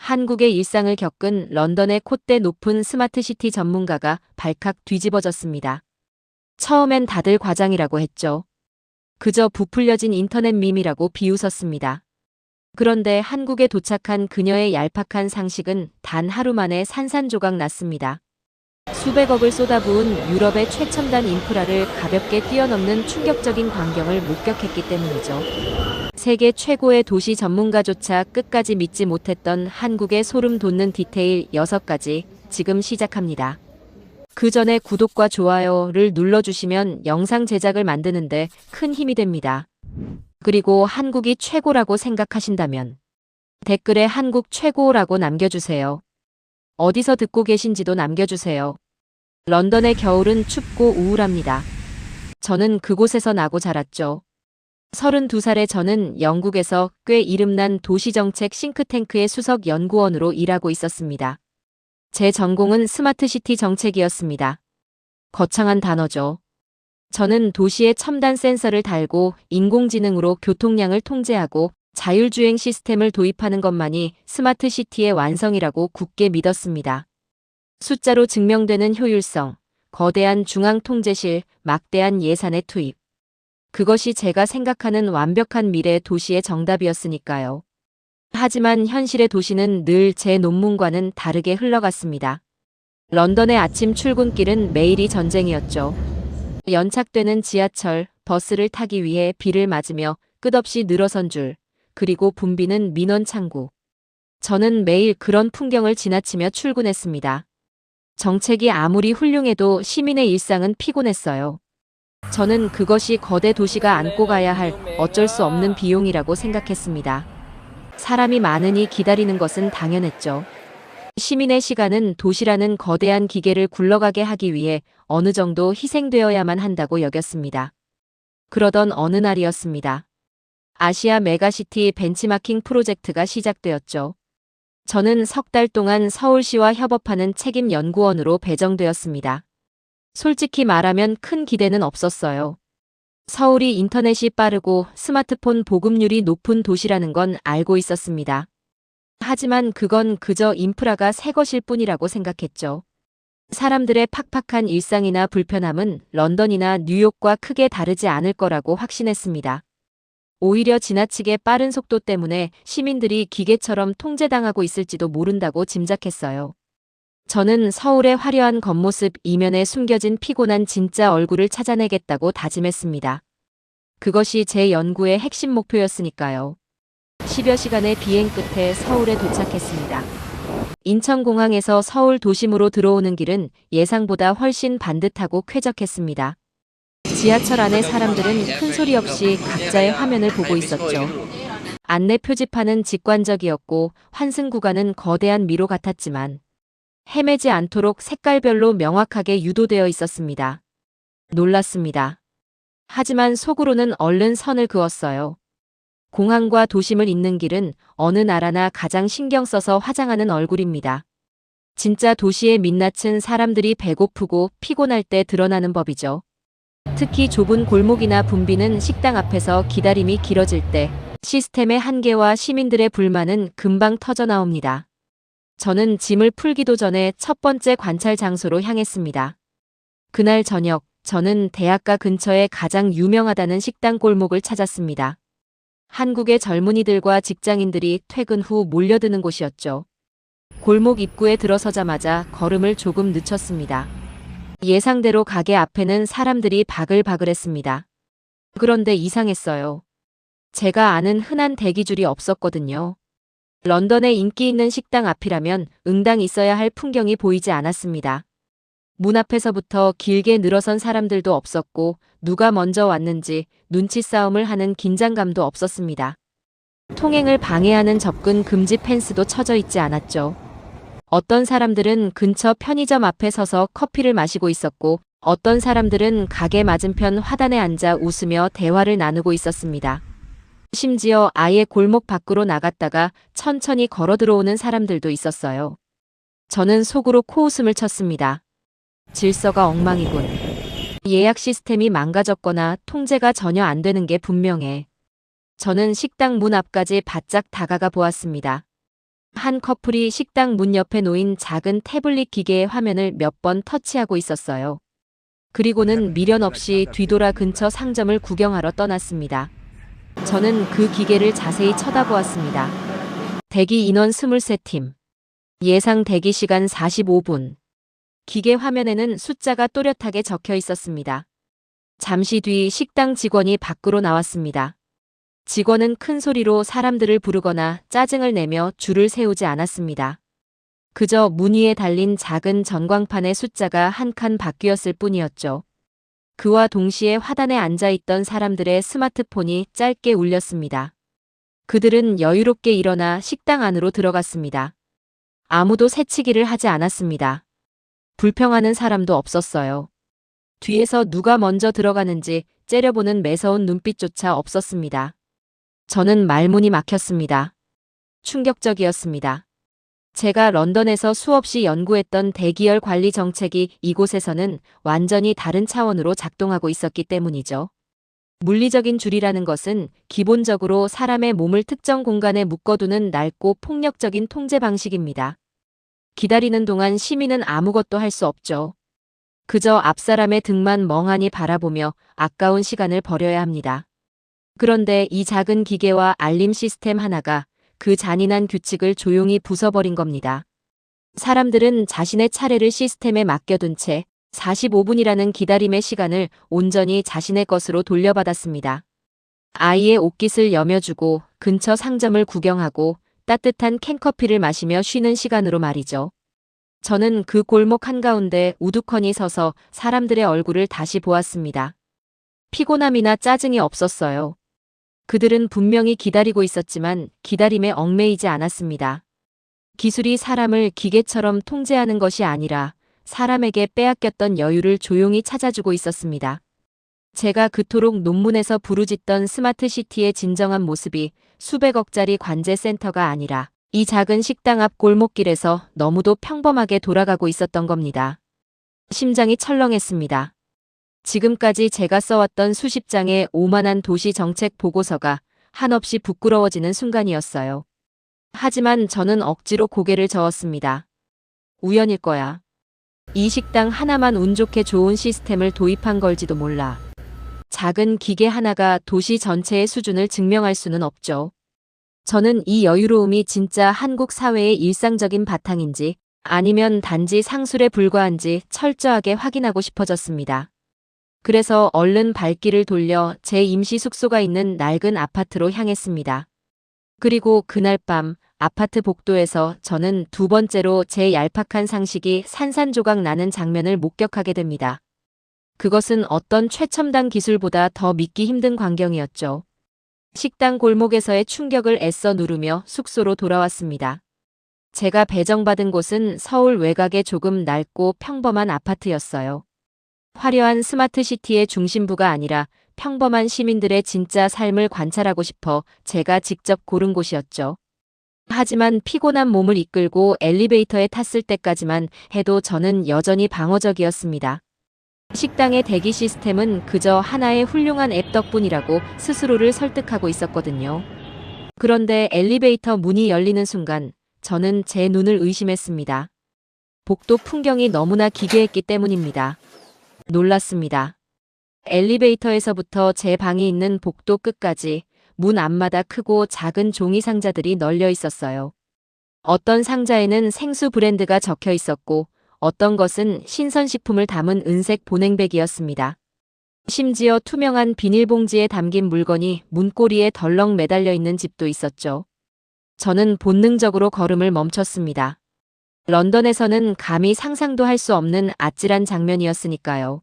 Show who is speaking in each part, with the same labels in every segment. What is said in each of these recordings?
Speaker 1: 한국의 일상을 겪은 런던의 콧대 높은 스마트시티 전문가가 발칵 뒤집어졌습니다. 처음엔 다들 과장이라고 했죠. 그저 부풀려진 인터넷 밈이라고 비웃었습니다. 그런데 한국에 도착한 그녀의 얄팍한 상식은 단 하루 만에 산산조각 났습니다. 수백억을 쏟아부은 유럽의 최첨단 인프라를 가볍게 뛰어넘는 충격적인 광경을 목격했기 때문이죠. 세계 최고의 도시 전문가조차 끝까지 믿지 못했던 한국의 소름 돋는 디테일 6가지 지금 시작합니다. 그 전에 구독과 좋아요를 눌러주시면 영상 제작을 만드는데 큰 힘이 됩니다. 그리고 한국이 최고라고 생각하신다면 댓글에 한국 최고라고 남겨주세요. 어디서 듣고 계신지도 남겨주세요. 런던의 겨울은 춥고 우울합니다. 저는 그곳에서 나고 자랐죠. 32살의 저는 영국에서 꽤 이름난 도시정책 싱크탱크의 수석 연구원으로 일하고 있었습니다. 제 전공은 스마트시티 정책이었습니다. 거창한 단어죠. 저는 도시에 첨단 센서를 달고 인공지능으로 교통량을 통제하고 자율주행 시스템을 도입하는 것만이 스마트시티의 완성이라고 굳게 믿었습니다. 숫자로 증명되는 효율성, 거대한 중앙통제실, 막대한 예산의 투입. 그것이 제가 생각하는 완벽한 미래 도시의 정답이었으니까요. 하지만 현실의 도시는 늘 제 논문과는 다르게 흘러갔습니다. 런던의 아침 출근길은 매일이 전쟁이었죠. 연착되는 지하철, 버스를 타기 위해 비를 맞으며 끝없이 늘어선 줄, 그리고 붐비는 민원 창구. 저는 매일 그런 풍경을 지나치며 출근했습니다. 정책이 아무리 훌륭해도 시민의 일상은 피곤했어요. 저는 그것이 거대 도시가 안고 가야 할 어쩔 수 없는 비용이라고 생각했습니다. 사람이 많으니 기다리는 것은 당연했죠. 시민의 시간은 도시라는 거대한 기계를 굴러가게 하기 위해 어느 정도 희생되어야만 한다고 여겼습니다. 그러던 어느 날이었습니다. 아시아 메가시티 벤치마킹 프로젝트가 시작되었죠. 저는 석 달 동안 서울시와 협업하는 책임 연구원으로 배정되었습니다. 솔직히 말하면 큰 기대는 없었어요. 서울이 인터넷이 빠르고 스마트폰 보급률이 높은 도시라는 건 알고 있었습니다. 하지만 그건 그저 인프라가 새 것일 뿐이라고 생각했죠. 사람들의 팍팍한 일상이나 불편함은 런던이나 뉴욕과 크게 다르지 않을 거라고 확신했습니다. 오히려 지나치게 빠른 속도 때문에 시민들이 기계처럼 통제당하고 있을지도 모른다고 짐작했어요. 저는 서울의 화려한 겉모습 이면에 숨겨진 피곤한 진짜 얼굴을 찾아내겠다고 다짐했습니다. 그것이 제 연구의 핵심 목표였으니까요. 10여 시간의 비행 끝에 서울에 도착했습니다. 인천공항에서 서울 도심으로 들어오는 길은 예상보다 훨씬 반듯하고 쾌적했습니다. 지하철 안의 사람들은 큰 소리 없이 각자의 화면을 보고 있었죠. 안내 표지판은 직관적이었고 환승 구간은 거대한 미로 같았지만 헤매지 않도록 색깔별로 명확하게 유도되어 있었습니다. 놀랐습니다. 하지만 속으로는 얼른 선을 그었어요. 공항과 도심을 잇는 길은 어느 나라나 가장 신경 써서 화장하는 얼굴입니다. 진짜 도시의 민낯은 사람들이 배고프고 피곤할 때 드러나는 법이죠. 특히 좁은 골목이나 붐비는 식당 앞에서 기다림이 길어질 때 시스템의 한계와 시민들의 불만은 금방 터져나옵니다. 저는 짐을 풀기도 전에 첫 번째 관찰 장소로 향했습니다. 그날 저녁, 저는 대학가 근처에 가장 유명하다는 식당 골목을 찾았습니다. 한국의 젊은이들과 직장인들이 퇴근 후 몰려드는 곳이었죠. 골목 입구에 들어서자마자 걸음을 조금 늦췄습니다. 예상대로 가게 앞에는 사람들이 바글바글했습니다. 그런데 이상했어요. 제가 아는 흔한 대기줄이 없었거든요. 런던의 인기 있는 식당 앞이라면 응당 있어야 할 풍경이 보이지 않았습니다. 문 앞에서부터 길게 늘어선 사람들도 없었고 누가 먼저 왔는지 눈치 싸움을 하는 긴장감도 없었습니다. 통행을 방해하는 접근 금지 펜스도 쳐져 있지 않았죠. 어떤 사람들은 근처 편의점 앞에 서서 커피를 마시고 있었고 어떤 사람들은 가게 맞은편 화단에 앉아 웃으며 대화를 나누고 있었습니다. 심지어 아예 골목 밖으로 나갔다가 천천히 걸어 들어오는 사람들도 있었어요. 저는 속으로 코웃음을 쳤습니다. 질서가 엉망이군. 예약 시스템이 망가졌거나 통제가 전혀 안 되는 게 분명해. 저는 식당 문 앞까지 바짝 다가가 보았습니다. 한 커플이 식당 문 옆에 놓인 작은 태블릿 기계의 화면을 몇 번 터치하고 있었어요. 그리고는 미련 없이 뒤돌아 근처 상점을 구경하러 떠났습니다. 저는 그 기계를 자세히 쳐다보았습니다. 대기 인원 23팀. 예상 대기 시간 45분. 기계 화면에는 숫자가 또렷하게 적혀 있었습니다. 잠시 뒤 식당 직원이 밖으로 나왔습니다. 직원은 큰 소리로 사람들을 부르거나 짜증을 내며 줄을 세우지 않았습니다. 그저 문 위에 달린 작은 전광판의 숫자가 한 칸 바뀌었을 뿐이었죠. 그와 동시에 화단에 앉아있던 사람들의 스마트폰이 짧게 울렸습니다. 그들은 여유롭게 일어나 식당 안으로 들어갔습니다. 아무도 새치기를 하지 않았습니다. 불평하는 사람도 없었어요. 뒤에서 누가 먼저 들어가는지 째려보는 매서운 눈빛조차 없었습니다. 저는 말문이 막혔습니다. 충격적이었습니다. 제가 런던에서 수없이 연구했던 대기열 관리 정책이 이곳에서는 완전히 다른 차원으로 작동하고 있었기 때문이죠. 물리적인 줄이라는 것은 기본적으로 사람의 몸을 특정 공간에 묶어두는 낡고 폭력적인 통제 방식입니다. 기다리는 동안 시민은 아무것도 할 수 없죠. 그저 앞사람의 등만 멍하니 바라보며 아까운 시간을 버려야 합니다. 그런데 이 작은 기계와 알림 시스템 하나가 그 잔인한 규칙을 조용히 부숴버린 겁니다. 사람들은 자신의 차례를 시스템에 맡겨둔 채 45분이라는 기다림의 시간을 온전히 자신의 것으로 돌려받았습니다. 아이의 옷깃을 여며주고 근처 상점을 구경하고 따뜻한 캔커피를 마시며 쉬는 시간으로 말이죠. 저는 그 골목 한가운데 우두커니 서서 사람들의 얼굴을 다시 보았습니다. 피곤함이나 짜증이 없었어요. 그들은 분명히 기다리고 있었지만 기다림에 얽매이지 않았습니다. 기술이 사람을 기계처럼 통제하는 것이 아니라 사람에게 빼앗겼던 여유를 조용히 찾아주고 있었습니다. 제가 그토록 논문에서 부르짖던 스마트시티의 진정한 모습이 수백억짜리 관제센터가 아니라 이 작은 식당 앞 골목길에서 너무도 평범하게 돌아가고 있었던 겁니다. 심장이 철렁했습니다. 지금까지 제가 써왔던 수십 장의 오만한 도시 정책 보고서가 한없이 부끄러워지는 순간이었어요. 하지만 저는 억지로 고개를 저었습니다. 우연일 거야. 이 식당 하나만 운 좋게 좋은 시스템을 도입한 걸지도 몰라. 작은 기계 하나가 도시 전체의 수준을 증명할 수는 없죠. 저는 이 여유로움이 진짜 한국 사회의 일상적인 바탕인지 아니면 단지 상술에 불과한지 철저하게 확인하고 싶어졌습니다. 그래서 얼른 발길을 돌려 제 임시 숙소가 있는 낡은 아파트로 향했습니다. 그리고 그날 밤 아파트 복도에서 저는 두 번째로 제 얄팍한 상식이 산산조각 나는 장면을 목격하게 됩니다. 그것은 어떤 최첨단 기술보다 더 믿기 힘든 광경이었죠. 식당 골목에서의 충격을 애써 누르며 숙소로 돌아왔습니다. 제가 배정받은 곳은 서울 외곽의 조금 낡고 평범한 아파트였어요. 화려한 스마트시티의 중심부가 아니라 평범한 시민들의 진짜 삶을 관찰하고 싶어 제가 직접 고른 곳이었죠. 하지만 피곤한 몸을 이끌고 엘리베이터에 탔을 때까지만 해도 저는 여전히 방어적이었습니다. 식당의 대기 시스템은 그저 하나의 훌륭한 앱 덕분이라고 스스로를 설득하고 있었거든요. 그런데 엘리베이터 문이 열리는 순간 저는 제 눈을 의심했습니다. 복도 풍경이 너무나 기괴했기 때문입니다. 놀랐습니다. 엘리베이터에서부터 제 방이 있는 복도 끝까지 문 앞마다 크고 작은 종이 상자들이 널려 있었어요. 어떤 상자에는 생수 브랜드가 적혀 있었고 어떤 것은 신선식품을 담은 은색 보냉백이었습니다. 심지어 투명한 비닐봉지에 담긴 물건이 문고리에 덜렁 매달려 있는 집도 있었죠. 저는 본능적으로 걸음을 멈췄습니다. 런던에서는 감히 상상도 할 수 없는 아찔한 장면이었으니까요.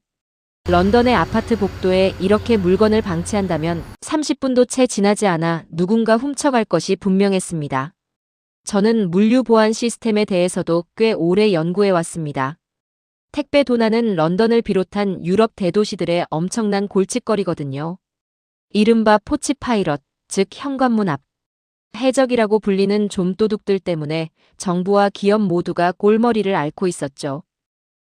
Speaker 1: 런던의 아파트 복도에 이렇게 물건을 방치한다면 30분도 채 지나지 않아 누군가 훔쳐갈 것이 분명했습니다. 저는 물류 보안 시스템에 대해서도 꽤 오래 연구해 왔습니다. 택배 도난은 런던을 비롯한 유럽 대도시들의 엄청난 골칫거리거든요. 이른바 포치 파이럿, 즉 현관문 앞. 해적이라고 불리는 좀도둑들 때문에 정부와 기업 모두가 골머리를 앓고 있었죠.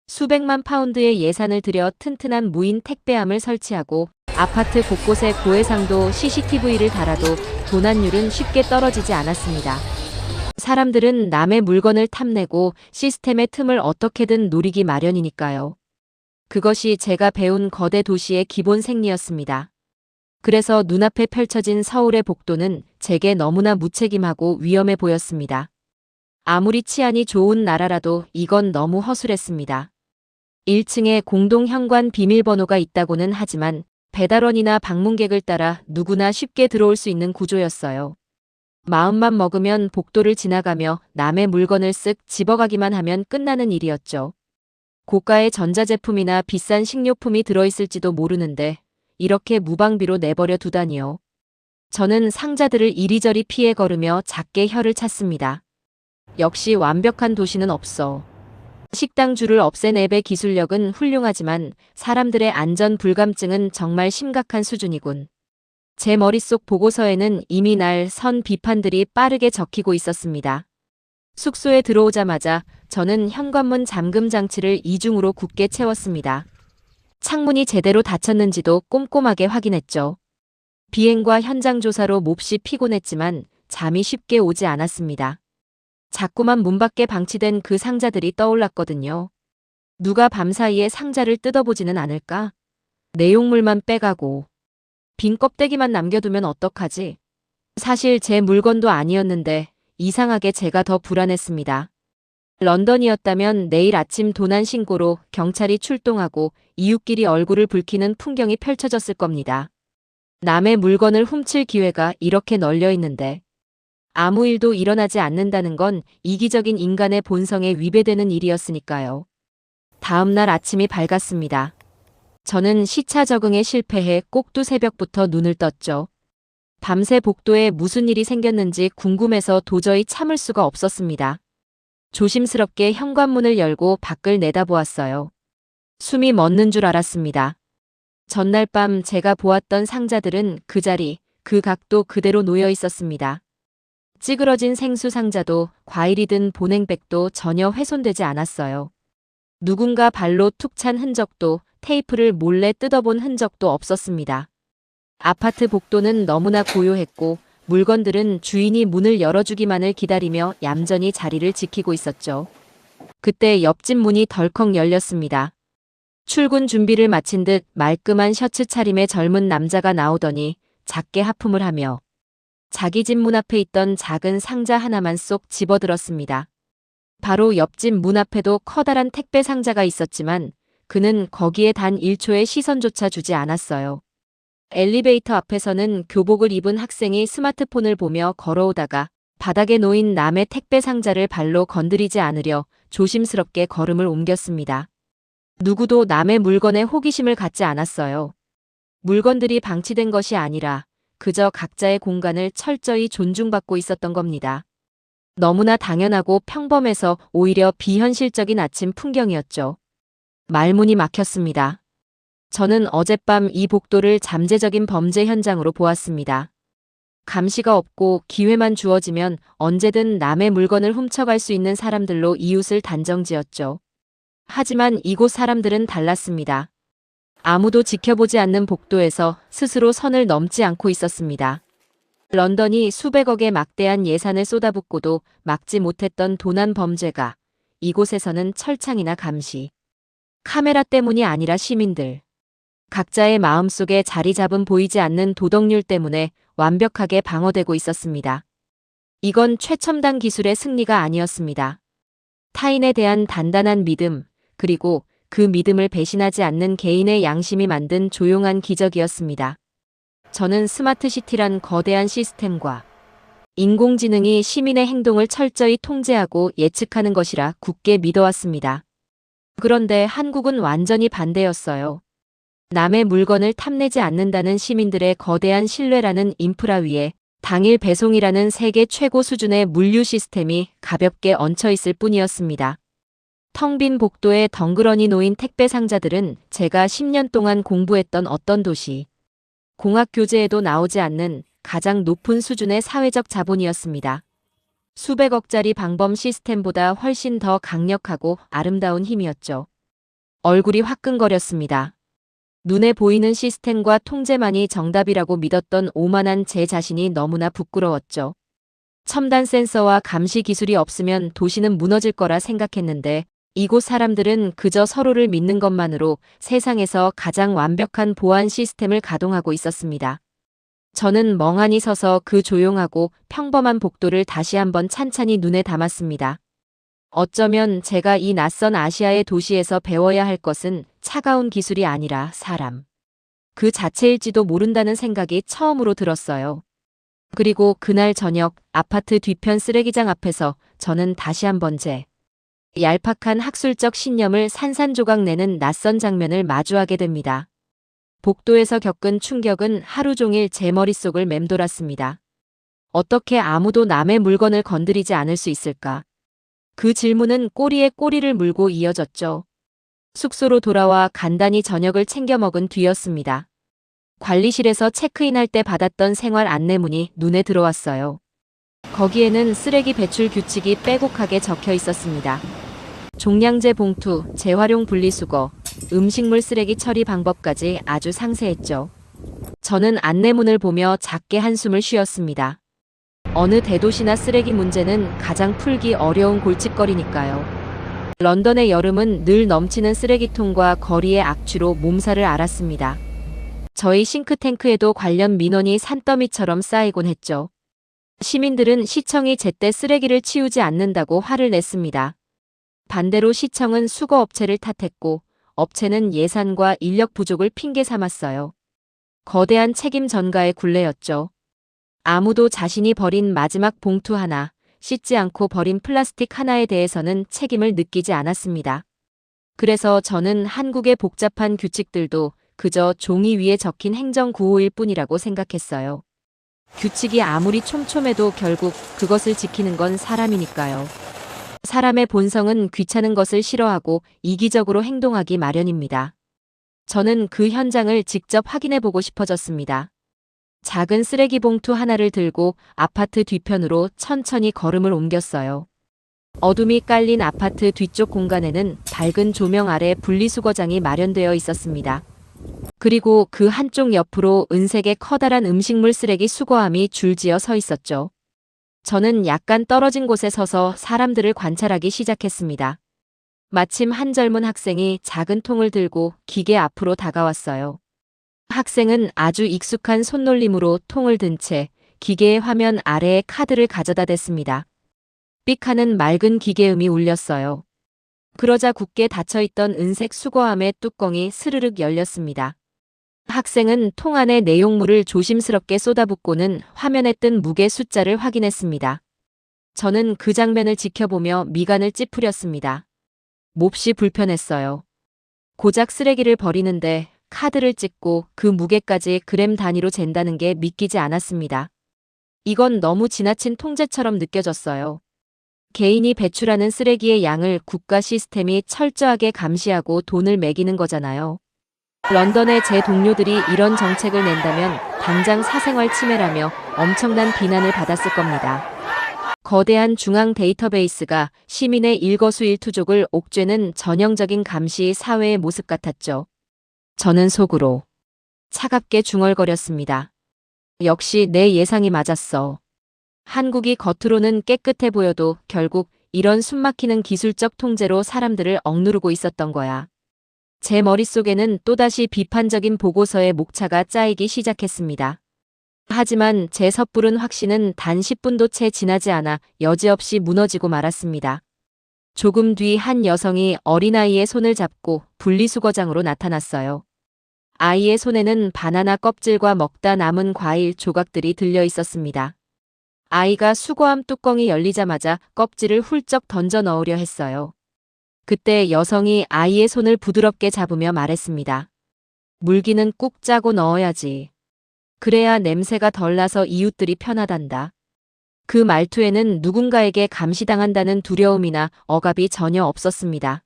Speaker 1: 수백만 파운드의 예산을 들여 튼튼한 무인 택배함을 설치하고 아파트 곳곳에 고해상도 CCTV를 달아도 도난율은 쉽게 떨어지지 않았습니다. 사람들은 남의 물건을 탐내고 시스템의 틈을 어떻게든 노리기 마련이니까요. 그것이 제가 배운 거대 도시의 기본 생리였습니다. 그래서 눈앞에 펼쳐진 서울의 복도는 제게 너무나 무책임하고 위험해 보였습니다. 아무리 치안이 좋은 나라라도 이건 너무 허술했습니다. 1층에 공동 현관 비밀번호가 있다고는 하지만 배달원이나 방문객을 따라 누구나 쉽게 들어올 수 있는 구조였어요. 마음만 먹으면 복도를 지나가며 남의 물건을 쓱 집어가기만 하면 끝나는 일이었죠. 고가의 전자제품이나 비싼 식료품이 들어있을지도 모르는데 이렇게 무방비로 내버려 두다니요. 저는 상자들을 이리저리 피해 걸으며 작게 혀를 찼습니다. 역시 완벽한 도시는 없어. 식당 줄을 없앤 앱의 기술력은 훌륭하지만 사람들의 안전 불감증은 정말 심각한 수준이군. 제 머릿속 보고서에는 이미 날 선 비판들이 빠르게 적히고 있었습니다. 숙소에 들어오자마자 저는 현관문 잠금 장치를 이중으로 굳게 채웠습니다. 창문이 제대로 닫혔는지도 꼼꼼하게 확인했죠. 비행과 현장 조사로 몹시 피곤했지만 잠이 쉽게 오지 않았습니다. 자꾸만 문 밖에 방치된 그 상자들이 떠올랐거든요. 누가 밤사이에 상자를 뜯어보지는 않을까? 내용물만 빼가고 빈 껍데기만 남겨두면 어떡하지? 사실 제 물건도 아니었는데 이상하게 제가 더 불안했습니다. 런던이었다면 내일 아침 도난 신고로 경찰이 출동하고 이웃끼리 얼굴을 붉히는 풍경이 펼쳐졌을 겁니다. 남의 물건을 훔칠 기회가 이렇게 널려 있는데 아무 일도 일어나지 않는다는 건 이기적인 인간의 본성에 위배되는 일이었으니까요. 다음 날 아침이 밝았습니다. 저는 시차 적응에 실패해 꼭두 새벽부터 눈을 떴죠. 밤새 복도에 무슨 일이 생겼는지 궁금해서 도저히 참을 수가 없었습니다. 조심스럽게 현관문을 열고 밖을 내다보았어요. 숨이 멎는 줄 알았습니다. 전날 밤 제가 보았던 상자들은 그 자리, 그 각도 그대로 놓여 있었습니다. 찌그러진 생수 상자도 과일이 든 보냉백도 전혀 훼손되지 않았어요. 누군가 발로 툭 찬 흔적도 테이프를 몰래 뜯어본 흔적도 없었습니다. 아파트 복도는 너무나 고요했고 물건들은 주인이 문을 열어주기만을 기다리며 얌전히 자리를 지키고 있었죠. 그때 옆집 문이 덜컥 열렸습니다. 출근 준비를 마친 듯 말끔한 셔츠 차림의 젊은 남자가 나오더니 작게 하품을 하며 자기 집 문 앞에 있던 작은 상자 하나만 쏙 집어들었습니다. 바로 옆집 문 앞에도 커다란 택배 상자가 있었지만 그는 거기에 단 1초의 시선조차 주지 않았어요. 엘리베이터 앞에서는 교복을 입은 학생이 스마트폰을 보며 걸어오다가 바닥에 놓인 남의 택배 상자를 발로 건드리지 않으려 조심스럽게 걸음을 옮겼습니다. 누구도 남의 물건에 호기심을 갖지 않았어요. 물건들이 방치된 것이 아니라 그저 각자의 공간을 철저히 존중받고 있었던 겁니다. 너무나 당연하고 평범해서 오히려 비현실적인 아침 풍경이었죠. 말문이 막혔습니다. 저는 어젯밤 이 복도를 잠재적인 범죄 현장으로 보았습니다. 감시가 없고 기회만 주어지면 언제든 남의 물건을 훔쳐갈 수 있는 사람들로 이웃을 단정지었죠. 하지만 이곳 사람들은 달랐습니다. 아무도 지켜보지 않는 복도에서 스스로 선을 넘지 않고 있었습니다. 런던이 수백억의 막대한 예산을 쏟아붓고도 막지 못했던 도난 범죄가 이곳에서는 철창이나 감시, 카메라 때문이 아니라 시민들, 각자의 마음속에 자리 잡은 보이지 않는 도덕률 때문에 완벽하게 방어되고 있었습니다. 이건 최첨단 기술의 승리가 아니었습니다. 타인에 대한 단단한 믿음, 그리고 그 믿음을 배신하지 않는 개인의 양심이 만든 조용한 기적이었습니다. 저는 스마트시티란 거대한 시스템과 인공지능이 시민의 행동을 철저히 통제하고 예측하는 것이라 굳게 믿어왔습니다. 그런데 한국은 완전히 반대였어요. 남의 물건을 탐내지 않는다는 시민들의 거대한 신뢰라는 인프라 위에 당일 배송이라는 세계 최고 수준의 물류 시스템이 가볍게 얹혀 있을 뿐이었습니다. 텅 빈 복도에 덩그러니 놓인 택배 상자들은 제가 10년 동안 공부했던 어떤 도시, 공학 교재에도 나오지 않는 가장 높은 수준의 사회적 자본이었습니다. 수백억짜리 방범 시스템보다 훨씬 더 강력하고 아름다운 힘이었죠. 얼굴이 화끈거렸습니다. 눈에 보이는 시스템과 통제만이 정답이라고 믿었던 오만한 제 자신이 너무나 부끄러웠죠. 첨단 센서와 감시 기술이 없으면 도시는 무너질 거라 생각했는데 이곳 사람들은 그저 서로를 믿는 것만으로 세상에서 가장 완벽한 보안 시스템을 가동하고 있었습니다. 저는 멍하니 서서 그 조용하고 평범한 복도를 다시 한번 찬찬히 눈에 담았습니다. 어쩌면 제가 이 낯선 아시아의 도시에서 배워야 할 것은 차가운 기술이 아니라 사람. 그 자체일지도 모른다는 생각이 처음으로 들었어요. 그리고 그날 저녁 아파트 뒤편 쓰레기장 앞에서 저는 다시 한번 제 얄팍한 학술적 신념을 산산조각 내는 낯선 장면을 마주하게 됩니다. 복도에서 겪은 충격은 하루 종일 제 머릿속을 맴돌았습니다. 어떻게 아무도 남의 물건을 건드리지 않을 수 있을까? 그 질문은 꼬리에 꼬리를 물고 이어졌죠. 숙소로 돌아와 간단히 저녁을 챙겨 먹은 뒤였습니다. 관리실에서 체크인할 때 받았던 생활 안내문이 눈에 들어왔어요. 거기에는 쓰레기 배출 규칙이 빼곡하게 적혀 있었습니다. 종량제 봉투, 재활용 분리수거, 음식물 쓰레기 처리 방법까지 아주 상세했죠. 저는 안내문을 보며 작게 한숨을 쉬었습니다. 어느 대도시나 쓰레기 문제는 가장 풀기 어려운 골칫거리니까요. 런던의 여름은 늘 넘치는 쓰레기통과 거리의 악취로 몸살을 앓았습니다. 저희 싱크탱크에도 관련 민원이 산더미처럼 쌓이곤 했죠. 시민들은 시청이 제때 쓰레기를 치우지 않는다고 화를 냈습니다. 반대로 시청은 수거업체를 탓했고 업체는 예산과 인력 부족을 핑계 삼았어요. 거대한 책임 전가의 굴레였죠. 아무도 자신이 버린 마지막 봉투 하나, 씻지 않고 버린 플라스틱 하나에 대해서는 책임을 느끼지 않았습니다. 그래서 저는 한국의 복잡한 규칙들도 그저 종이 위에 적힌 행정구호일 뿐이라고 생각했어요. 규칙이 아무리 촘촘해도 결국 그것을 지키는 건 사람이니까요. 사람의 본성은 귀찮은 것을 싫어하고 이기적으로 행동하기 마련입니다. 저는 그 현장을 직접 확인해 보고 싶어졌습니다. 작은 쓰레기 봉투 하나를 들고 아파트 뒤편으로 천천히 걸음을 옮겼어요. 어둠이 깔린 아파트 뒤쪽 공간에는 밝은 조명 아래 분리수거장이 마련되어 있었습니다. 그리고 그 한쪽 옆으로 은색의 커다란 음식물 쓰레기 수거함이 줄지어 서 있었죠. 저는 약간 떨어진 곳에 서서 사람들을 관찰하기 시작했습니다. 마침 한 젊은 학생이 작은 통을 들고 기계 앞으로 다가왔어요. 학생은 아주 익숙한 손놀림으로 통을 든 채 기계의 화면 아래에 카드를 가져다 댔습니다. 삑 하는 맑은 기계음이 울렸어요. 그러자 굳게 닫혀있던 은색 수거함의 뚜껑이 스르륵 열렸습니다. 학생은 통 안의 내용물을 조심스럽게 쏟아붓고는 화면에 뜬 무게 숫자를 확인했습니다. 저는 그 장면을 지켜보며 미간을 찌푸렸습니다. 몹시 불편했어요. 고작 쓰레기를 버리는데 카드를 찍고 그 무게까지 그램 단위로 잰다는 게 믿기지 않았습니다. 이건 너무 지나친 통제처럼 느껴졌어요. 개인이 배출하는 쓰레기의 양을 국가 시스템이 철저하게 감시하고 돈을 매기는 거잖아요. 런던의 제 동료들이 이런 정책을 낸다면 당장 사생활 침해라며 엄청난 비난을 받았을 겁니다. 거대한 중앙 데이터베이스가 시민의 일거수일투족을 옥죄는 전형적인 감시 사회의 모습 같았죠. 저는 속으로 차갑게 중얼거렸습니다. 역시 내 예상이 맞았어. 한국이 겉으로는 깨끗해 보여도 결국 이런 숨막히는 기술적 통제로 사람들을 억누르고 있었던 거야. 제 머릿속에는 또다시 비판적인 보고서의 목차가 짜이기 시작했습니다. 하지만 제 섣부른 확신은 단 10분도 채 지나지 않아 여지없이 무너지고 말았습니다. 조금 뒤 한 여성이 어린아이의 손을 잡고 분리수거장으로 나타났어요. 아이의 손에는 바나나 껍질과 먹다 남은 과일 조각들이 들려 있었습니다. 아이가 수거함 뚜껑이 열리자마자 껍질을 훌쩍 던져 넣으려 했어요. 그때 여성이 아이의 손을 부드럽게 잡으며 말했습니다. 물기는 꾹 짜고 넣어야지. 그래야 냄새가 덜 나서 이웃들이 편하단다. 그 말투에는 누군가에게 감시당한다는 두려움이나 억압이 전혀 없었습니다.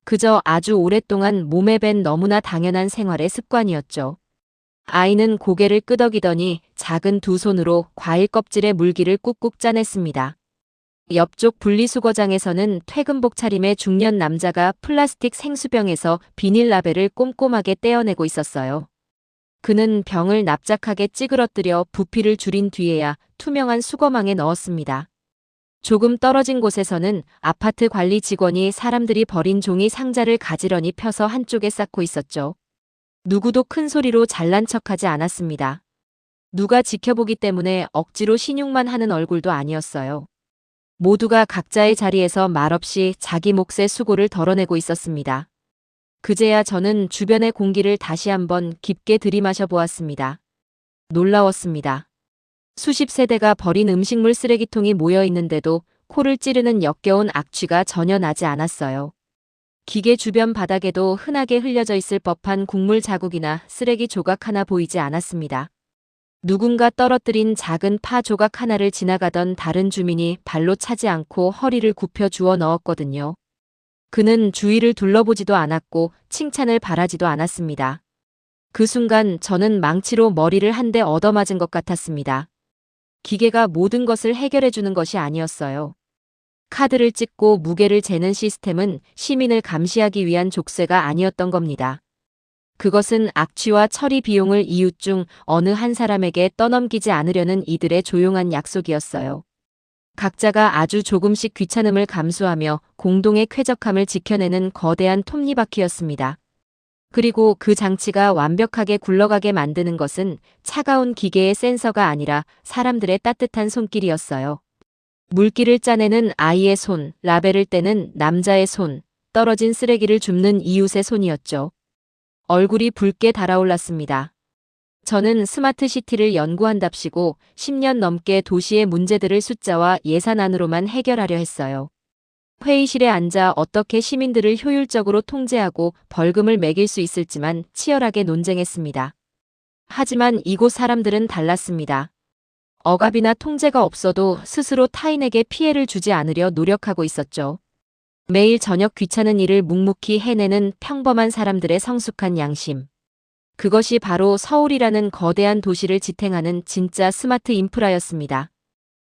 Speaker 1: 그저 아주 오랫동안 몸에 밴 너무나 당연한 생활의 습관이었죠. 아이는 고개를 끄덕이더니 작은 두 손으로 과일 껍질의 물기를 꾹꾹 짜냈습니다. 옆쪽 분리수거장에서는 퇴근복 차림의 중년 남자가 플라스틱 생수병에서 비닐 라벨을 꼼꼼하게 떼어내고 있었어요. 그는 병을 납작하게 찌그러뜨려 부피를 줄인 뒤에야 투명한 수거망에 넣었습니다. 조금 떨어진 곳에서는 아파트 관리 직원이 사람들이 버린 종이 상자를 가지런히 펴서 한쪽에 쌓고 있었죠. 누구도 큰 소리로 잘난 척하지 않았습니다. 누가 지켜보기 때문에 억지로 신용만 하는 얼굴도 아니었어요. 모두가 각자의 자리에서 말없이 자기 몫의 수고를 덜어내고 있었습니다. 그제야 저는 주변의 공기를 다시 한번 깊게 들이마셔 보았습니다. 놀라웠습니다. 수십 세대가 버린 음식물 쓰레기통이 모여 있는데도 코를 찌르는 역겨운 악취가 전혀 나지 않았어요. 기계 주변 바닥에도 흔하게 흘려져 있을 법한 국물 자국이나 쓰레기 조각 하나 보이지 않았습니다. 누군가 떨어뜨린 작은 파 조각 하나를 지나가던 다른 주민이 발로 차지 않고 허리를 굽혀 주워 넣었거든요. 그는 주위를 둘러보지도 않았고 칭찬을 바라지도 않았습니다. 그 순간 저는 망치로 머리를 한 대 얻어맞은 것 같았습니다. 기계가 모든 것을 해결해 주는 것이 아니었어요. 카드를 찍고 무게를 재는 시스템은 시민을 감시하기 위한 족쇄가 아니었던 겁니다. 그것은 악취와 처리 비용을 이웃 중 어느 한 사람에게 떠넘기지 않으려는 이들의 조용한 약속이었어요. 각자가 아주 조금씩 귀찮음을 감수하며 공동의 쾌적함을 지켜내는 거대한 톱니바퀴였습니다. 그리고 그 장치가 완벽하게 굴러가게 만드는 것은 차가운 기계의 센서가 아니라 사람들의 따뜻한 손길이었어요. 물기를 짜내는 아이의 손, 라벨을 떼는 남자의 손, 떨어진 쓰레기를 줍는 이웃의 손이었죠. 얼굴이 붉게 달아올랐습니다. 저는 스마트시티를 연구한답시고 10년 넘게 도시의 문제들을 숫자와 예산안으로만 해결하려 했어요. 회의실에 앉아 어떻게 시민들을 효율적으로 통제하고 벌금을 매길 수 있을지만 치열하게 논쟁했습니다. 하지만 이곳 사람들은 달랐습니다. 억압이나 통제가 없어도 스스로 타인에게 피해를 주지 않으려 노력하고 있었죠. 매일 저녁 귀찮은 일을 묵묵히 해내는 평범한 사람들의 성숙한 양심. 그것이 바로 서울이라는 거대한 도시를 지탱하는 진짜 스마트 인프라였습니다.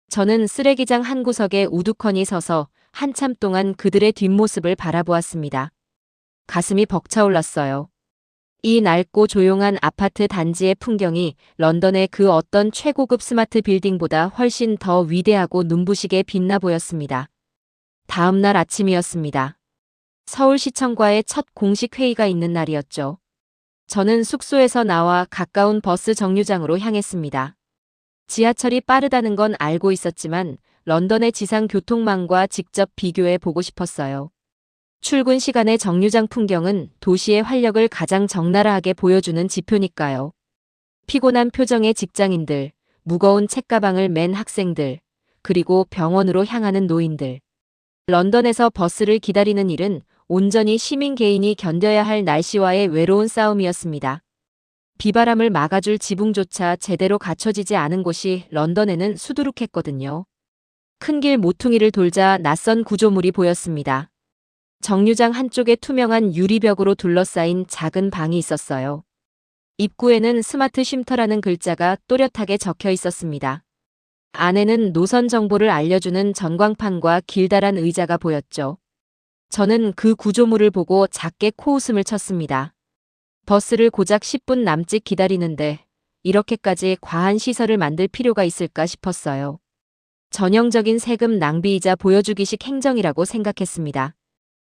Speaker 1: 저는 쓰레기장 한 구석에 우두커니 서서 한참 동안 그들의 뒷모습을 바라보았습니다. 가슴이 벅차올랐어요. 이 낡고 조용한 아파트 단지의 풍경이 런던의 그 어떤 최고급 스마트 빌딩보다 훨씬 더 위대하고 눈부시게 빛나 보였습니다. 다음 날 아침이었습니다. 서울시청과의 첫 공식 회의가 있는 날이었죠. 저는 숙소에서 나와 가까운 버스 정류장으로 향했습니다. 지하철이 빠르다는 건 알고 있었지만 런던의 지상 교통망과 직접 비교해 보고 싶었어요. 출근 시간의 정류장 풍경은 도시의 활력을 가장 적나라하게 보여주는 지표니까요. 피곤한 표정의 직장인들, 무거운 책가방을 맨 학생들, 그리고 병원으로 향하는 노인들. 런던에서 버스를 기다리는 일은 온전히 시민 개인이 견뎌야 할 날씨와의 외로운 싸움이었습니다. 비바람을 막아줄 지붕조차 제대로 갖춰지지 않은 곳이 런던에는 수두룩했거든요. 큰 길 모퉁이를 돌자 낯선 구조물이 보였습니다. 정류장 한쪽에 투명한 유리벽으로 둘러싸인 작은 방이 있었어요. 입구에는 스마트 쉼터라는 글자가 또렷하게 적혀 있었습니다. 안에는 노선 정보를 알려주는 전광판과 길다란 의자가 보였죠. 저는 그 구조물을 보고 작게 코웃음을 쳤습니다. 버스를 고작 10분 남짓 기다리는데 이렇게까지 과한 시설을 만들 필요가 있을까 싶었어요. 전형적인 세금 낭비이자 보여주기식 행정이라고 생각했습니다.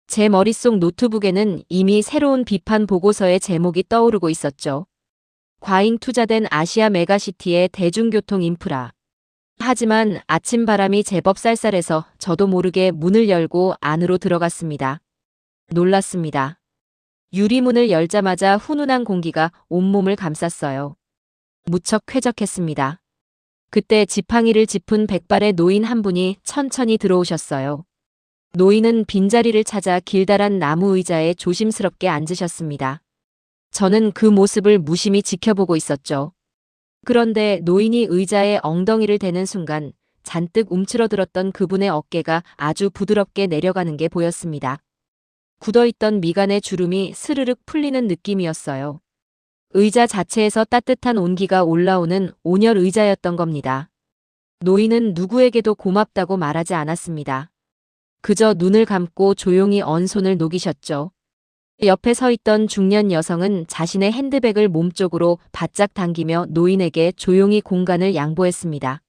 Speaker 1: 제 머릿속 노트북에는 이미 새로운 비판 보고서의 제목이 떠오르고 있었죠. 과잉 투자된 아시아 메가시티의 대중교통 인프라. 하지만 아침 바람이 제법 쌀쌀해서 저도 모르게 문을 열고 안으로 들어갔습니다. 놀랐습니다. 유리문을 열자마자 훈훈한 공기가 온몸을 감쌌어요. 무척 쾌적했습니다. 그때 지팡이를 짚은 백발의 노인 한 분이 천천히 들어오셨어요. 노인은 빈자리를 찾아 길다란 나무 의자에 조심스럽게 앉으셨습니다. 저는 그 모습을 무심히 지켜보고 있었죠. 그런데 노인이 의자에 엉덩이를 대는 순간 잔뜩 움츠러들었던 그분의 어깨가 아주 부드럽게 내려가는 게 보였습니다. 굳어있던 미간의 주름이 스르륵 풀리는 느낌이었어요. 의자 자체에서 따뜻한 온기가 올라오는 온열 의자였던 겁니다. 노인은 누구에게도 고맙다고 말하지 않았습니다. 그저 눈을 감고 조용히 언 손을 녹이셨죠. 옆에 서 있던 중년 여성은 자신의 핸드백을 몸쪽으로 바짝 당기며 노인에게 조용히 공간을 양보했습니다.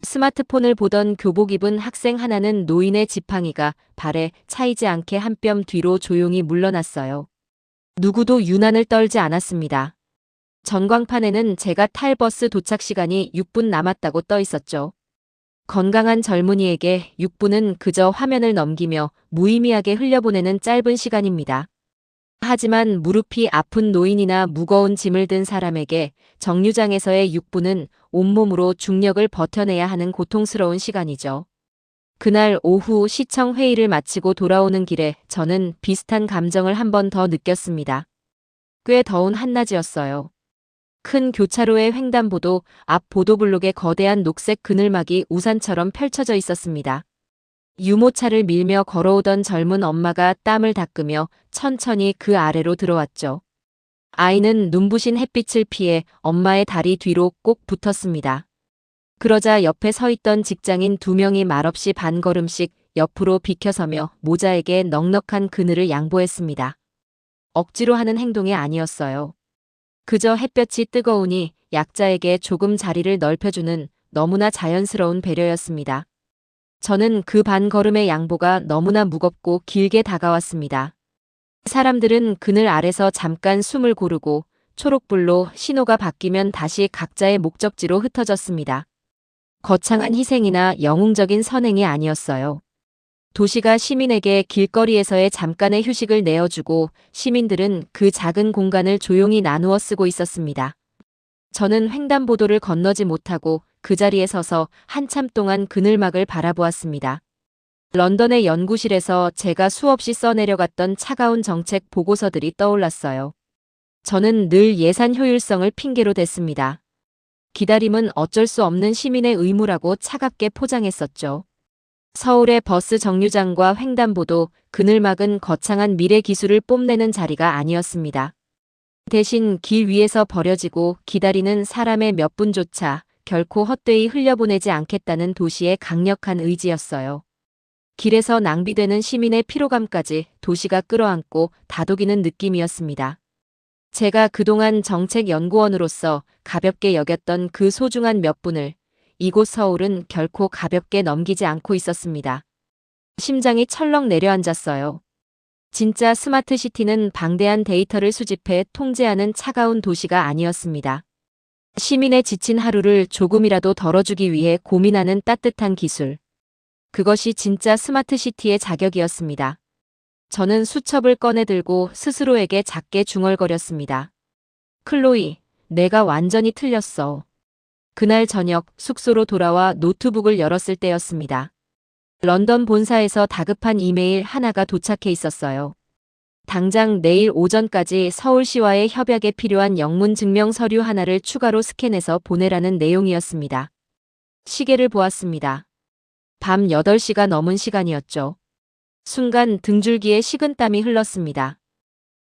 Speaker 1: 스마트폰을 보던 교복 입은 학생 하나는 노인의 지팡이가 발에 차이지 않게 한 뼘 뒤로 조용히 물러났어요. 누구도 유난을 떨지 않았습니다. 전광판에는 제가 탈 버스 도착 시간이 6분 남았다고 떠 있었죠. 건강한 젊은이에게 6분은 그저 화면을 넘기며 무의미하게 흘려보내는 짧은 시간입니다. 하지만 무릎이 아픈 노인이나 무거운 짐을 든 사람에게 정류장에서의 6분은 온몸으로 중력을 버텨내야 하는 고통스러운 시간이죠. 그날 오후 시청 회의를 마치고 돌아오는 길에 저는 비슷한 감정을 한 번 더 느꼈습니다. 꽤 더운 한낮이었어요. 큰 교차로의 횡단보도 앞 보도블록에 거대한 녹색 그늘막이 우산처럼 펼쳐져 있었습니다. 유모차를 밀며 걸어오던 젊은 엄마가 땀을 닦으며 천천히 그 아래로 들어왔죠. 아이는 눈부신 햇빛을 피해 엄마의 다리 뒤로 꼭 붙었습니다. 그러자 옆에 서 있던 직장인 2명이 말없이 반걸음씩 옆으로 비켜서며 모자에게 넉넉한 그늘을 양보했습니다. 억지로 하는 행동이 아니었어요. 그저 햇볕이 뜨거우니 약자에게 조금 자리를 넓혀주는 너무나 자연스러운 배려였습니다. 저는 그 반걸음의 양보가 너무나 무겁고 길게 다가왔습니다. 사람들은 그늘 아래서 잠깐 숨을 고르고 초록불로 신호가 바뀌면 다시 각자의 목적지로 흩어졌습니다. 거창한 희생이나 영웅적인 선행이 아니었어요. 도시가 시민에게 길거리에서의 잠깐의 휴식을 내어주고 시민들은 그 작은 공간을 조용히 나누어 쓰고 있었습니다. 저는 횡단보도를 건너지 못하고 그 자리에 서서 한참 동안 그늘막을 바라보았습니다. 런던의 연구실에서 제가 수없이 써내려갔던 차가운 정책 보고서들이 떠올랐어요. 저는 늘 예산 효율성을 핑계로 댔습니다. 기다림은 어쩔 수 없는 시민의 의무라고 차갑게 포장했었죠. 서울의 버스 정류장과 횡단보도, 그늘막은 거창한 미래 기술을 뽐내는 자리가 아니었습니다. 대신 길 위에서 버려지고 기다리는 사람의 몇 분조차 결코 헛되이 흘려보내지 않겠다는 도시의 강력한 의지였어요. 길에서 낭비되는 시민의 피로감까지 도시가 끌어안고 다독이는 느낌이었습니다. 제가 그동안 정책연구원으로서 가볍게 여겼던 그 소중한 몇 분을 이곳 서울은 결코 가볍게 넘기지 않고 있었습니다. 심장이 철렁 내려앉았어요. 진짜 스마트시티는 방대한 데이터를 수집해 통제하는 차가운 도시가 아니었습니다. 시민의 지친 하루를 조금이라도 덜어주기 위해 고민하는 따뜻한 기술. 그것이 진짜 스마트시티의 자격이었습니다. 저는 수첩을 꺼내들고 스스로에게 작게 중얼거렸습니다. 클로이, 내가 완전히 틀렸어. 그날 저녁 숙소로 돌아와 노트북을 열었을 때였습니다. 런던 본사에서 다급한 이메일 하나가 도착해 있었어요. 당장 내일 오전까지 서울시와의 협약에 필요한 영문 증명 서류 하나를 추가로 스캔해서 보내라는 내용이었습니다. 시계를 보았습니다. 밤 8시가 넘은 시간이었죠. 순간 등줄기에 식은땀이 흘렀습니다.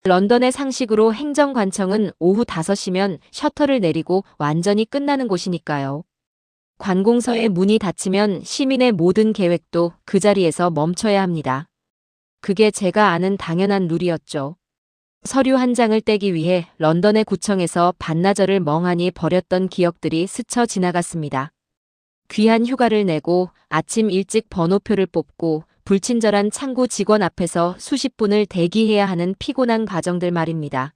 Speaker 1: 런던의 상식으로 행정관청은 오후 5시면 셔터를 내리고 완전히 끝나는 곳이니까요. 관공서의 문이 닫히면 시민의 모든 계획도 그 자리에서 멈춰야 합니다. 그게 제가 아는 당연한 룰이었죠. 서류 한 장을 떼기 위해 런던의 구청에서 반나절을 멍하니 버렸던 기억들이 스쳐 지나갔습니다. 귀한 휴가를 내고 아침 일찍 번호표를 뽑고 불친절한 창구 직원 앞에서 수십 분을 대기해야 하는 피곤한 과정들 말입니다.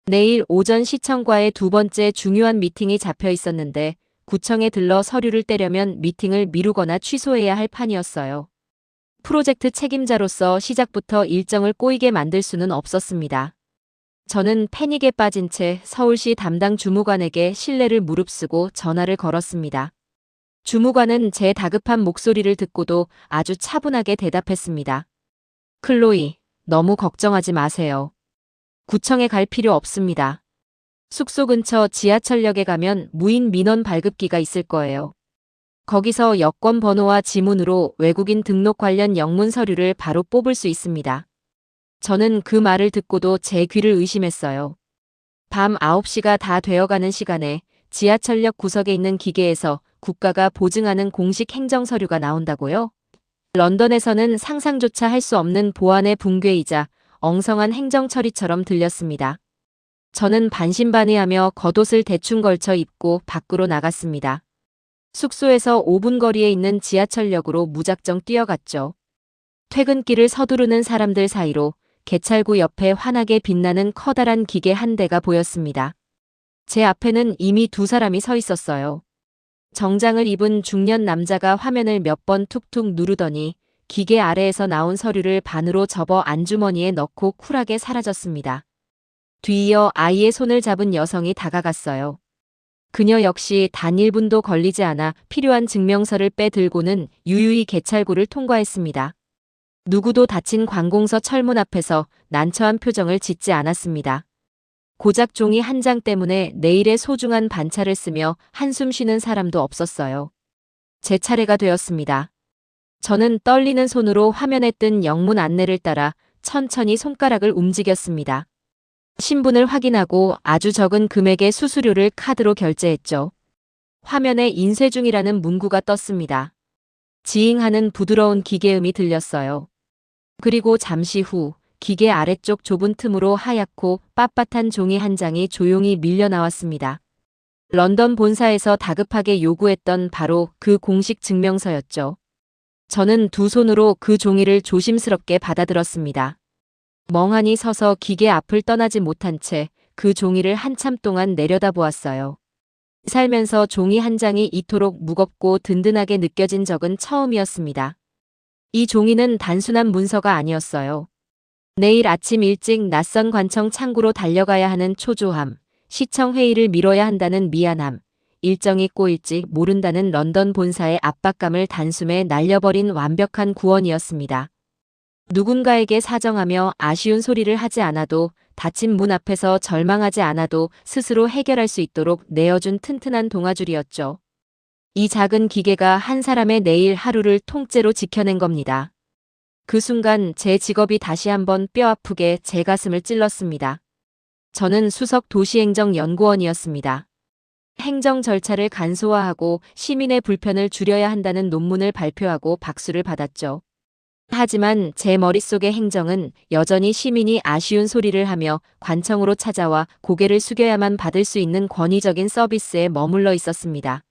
Speaker 1: 내일 오전 시청과의 2번째 중요한 미팅이 잡혀 있었는데 구청에 들러 서류를 떼려면 미팅을 미루거나 취소해야 할 판이었어요. 프로젝트 책임자로서 시작부터 일정을 꼬이게 만들 수는 없었습니다. 저는 패닉에 빠진 채 서울시 담당 주무관에게 실례를 무릅쓰고 전화를 걸었습니다. 주무관은 제 다급한 목소리를 듣고도 아주 차분하게 대답했습니다. 클로이, 너무 걱정하지 마세요. 구청에 갈 필요 없습니다. 숙소 근처 지하철역에 가면 무인 민원 발급기가 있을 거예요. 거기서 여권 번호와 지문으로 외국인 등록 관련 영문 서류를 바로 뽑을 수 있습니다. 저는 그 말을 듣고도 제 귀를 의심했어요. 밤 9시가 다 되어가는 시간에 지하철역 구석에 있는 기계에서 국가가 보증하는 공식 행정 서류가 나온다고요? 런던에서는 상상조차 할 수 없는 보안의 붕괴이자 엉성한 행정 처리처럼 들렸습니다. 저는 반신반의하며 겉옷을 대충 걸쳐 입고 밖으로 나갔습니다. 숙소에서 5분 거리에 있는 지하철역으로 무작정 뛰어갔죠. 퇴근길을 서두르는 사람들 사이로 개찰구 옆에 환하게 빛나는 커다란 기계 한 대가 보였습니다. 제 앞에는 이미 두 사람이 서 있었어요. 정장을 입은 중년 남자가 화면을 몇 번 툭툭 누르더니 기계 아래에서 나온 서류를 반으로 접어 안주머니에 넣고 쿨하게 사라졌습니다. 뒤이어 아이의 손을 잡은 여성이 다가갔어요. 그녀 역시 단 1분도 걸리지 않아 필요한 증명서를 빼들고는 유유히 개찰구를 통과했습니다. 누구도 닫힌 관공서 철문 앞에서 난처한 표정을 짓지 않았습니다. 고작 종이 한 장 때문에 내일의 소중한 반차를 쓰며 한숨 쉬는 사람도 없었어요. 제 차례가 되었습니다. 저는 떨리는 손으로 화면에 뜬 영문 안내를 따라 천천히 손가락을 움직였습니다. 신분을 확인하고 아주 적은 금액의 수수료를 카드로 결제했죠. 화면에 인쇄 중이라는 문구가 떴습니다. 지잉하는 부드러운 기계음이 들렸어요. 그리고 잠시 후 기계 아래쪽 좁은 틈으로 하얗고 빳빳한 종이 한 장이 조용히 밀려 나왔습니다. 런던 본사에서 다급하게 요구했던 바로 그 공식 증명서였죠. 저는 두 손으로 그 종이를 조심스럽게 받아들었습니다. 멍하니 서서 기계 앞을 떠나지 못한 채 그 종이를 한참 동안 내려다보았어요. 살면서 종이 한 장이 이토록 무겁고 든든하게 느껴진 적은 처음이었습니다. 이 종이는 단순한 문서가 아니었어요. 내일 아침 일찍 낯선 관청 창구로 달려가야 하는 초조함, 시청 회의를 미뤄야 한다는 미안함, 일정이 꼬일지 모른다는 런던 본사의 압박감을 단숨에 날려버린 완벽한 구원이었습니다. 누군가에게 사정하며 아쉬운 소리를 하지 않아도, 닫힌 문 앞에서 절망하지 않아도 스스로 해결할 수 있도록 내어준 튼튼한 동아줄이었죠. 이 작은 기계가 한 사람의 내일 하루를 통째로 지켜낸 겁니다. 그 순간 제 직업이 다시 한번 뼈아프게 제 가슴을 찔렀습니다. 저는 수석 도시행정연구원이었습니다. 행정 절차를 간소화하고 시민의 불편을 줄여야 한다는 논문을 발표하고 박수를 받았죠. 하지만 제 머릿속의 행정은 여전히 시민이 아쉬운 소리를 하며 관청으로 찾아와 고개를 숙여야만 받을 수 있는 권위적인 서비스에 머물러 있었습니다.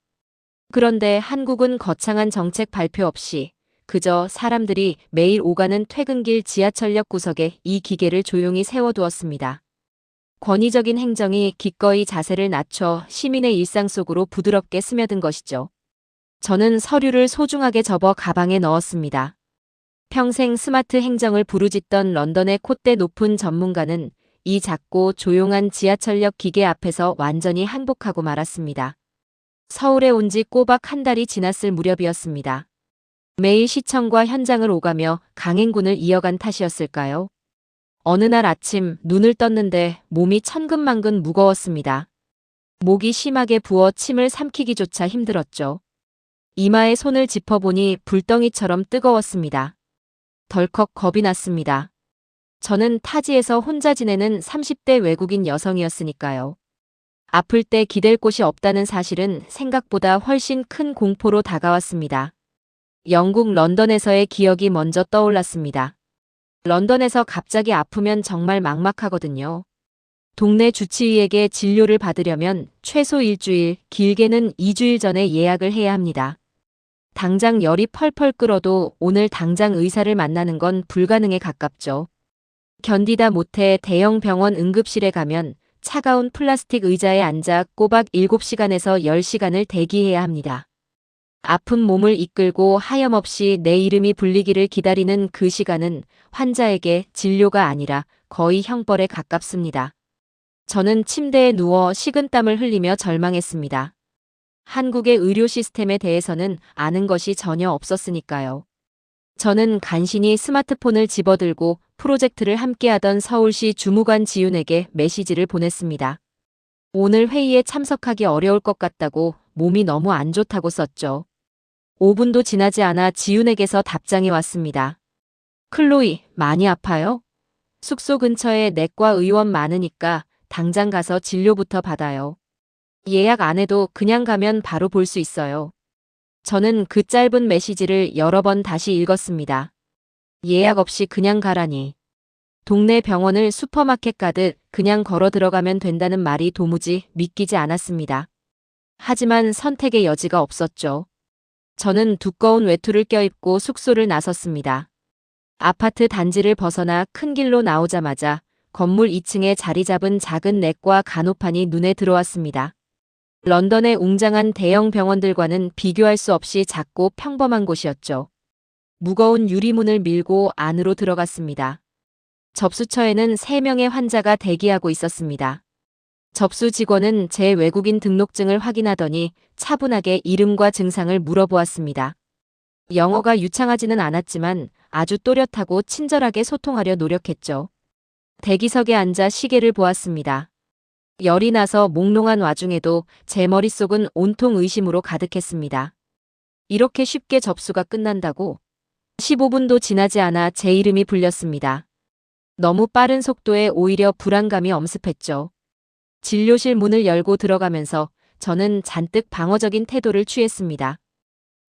Speaker 1: 그런데 한국은 거창한 정책 발표 없이 그저 사람들이 매일 오가는 퇴근길 지하철역 구석에 이 기계를 조용히 세워두었습니다. 권위적인 행정이 기꺼이 자세를 낮춰 시민의 일상 속으로 부드럽게 스며든 것이죠. 저는 서류를 소중하게 접어 가방에 넣었습니다. 평생 스마트 행정을 부르짖던 런던의 콧대 높은 전문가는 이 작고 조용한 지하철역 기계 앞에서 완전히 항복하고 말았습니다. 서울에 온 지 꼬박 한 달이 지났을 무렵이었습니다. 매일 시청과 현장을 오가며 강행군을 이어간 탓이었을까요? 어느 날 아침 눈을 떴는데 몸이 천근만근 무거웠습니다. 목이 심하게 부어 침을 삼키기조차 힘들었죠. 이마에 손을 짚어보니 불덩이처럼 뜨거웠습니다. 덜컥 겁이 났습니다. 저는 타지에서 혼자 지내는 30대 외국인 여성이었으니까요. 아플 때 기댈 곳이 없다는 사실은 생각보다 훨씬 큰 공포로 다가왔습니다. 영국 런던에서의 기억이 먼저 떠올랐습니다. 런던에서 갑자기 아프면 정말 막막하거든요. 동네 주치의에게 진료를 받으려면 최소 일주일, 길게는 2주일 전에 예약을 해야 합니다. 당장 열이 펄펄 끓어도 오늘 당장 의사를 만나는 건 불가능에 가깝죠. 견디다 못해 대형 병원 응급실에 가면 차가운 플라스틱 의자에 앉아 꼬박 7시간에서 10시간을 대기해야 합니다. 아픈 몸을 이끌고 하염없이 내 이름이 불리기를 기다리는 그 시간은 환자에게 진료가 아니라 거의 형벌에 가깝습니다. 저는 침대에 누워 식은땀을 흘리며 절망했습니다. 한국의 의료 시스템에 대해서는 아는 것이 전혀 없었으니까요. 저는 간신히 스마트폰을 집어들고 프로젝트를 함께하던 서울시 주무관 지윤에게 메시지를 보냈습니다. 오늘 회의에 참석하기 어려울 것 같다고, 몸이 너무 안 좋다고 썼죠. 5분도 지나지 않아 지윤에게서 답장이 왔습니다. 클로이, 많이 아파요? 숙소 근처에 내과 의원 많으니까 당장 가서 진료부터 받아요. 예약 안 해도 그냥 가면 바로 볼 수 있어요. 저는 그 짧은 메시지를 여러 번 다시 읽었습니다. 예약 없이 그냥 가라니. 동네 병원을 슈퍼마켓 가듯 그냥 걸어 들어가면 된다는 말이 도무지 믿기지 않았습니다. 하지만 선택의 여지가 없었죠. 저는 두꺼운 외투를 껴입고 숙소를 나섰습니다. 아파트 단지를 벗어나 큰 길로 나오자마자 건물 2층에 자리 잡은 작은 내과 간호판이 눈에 들어왔습니다. 런던의 웅장한 대형 병원들과는 비교할 수 없이 작고 평범한 곳이었죠. 무거운 유리문을 밀고 안으로 들어갔습니다. 접수처에는 3명의 환자가 대기하고 있었습니다. 접수 직원은 제 외국인 등록증을 확인하더니 차분하게 이름과 증상을 물어보았습니다. 영어가 유창하지는 않았지만 아주 또렷하고 친절하게 소통하려 노력했죠. 대기석에 앉아 시계를 보았습니다. 열이 나서 몽롱한 와중에도 제 머릿속은 온통 의심으로 가득했습니다. 이렇게 쉽게 접수가 끝난다고? 15분도 지나지 않아 제 이름이 불렸습니다. 너무 빠른 속도에 오히려 불안감이 엄습했죠. 진료실 문을 열고 들어가면서 저는 잔뜩 방어적인 태도를 취했습니다.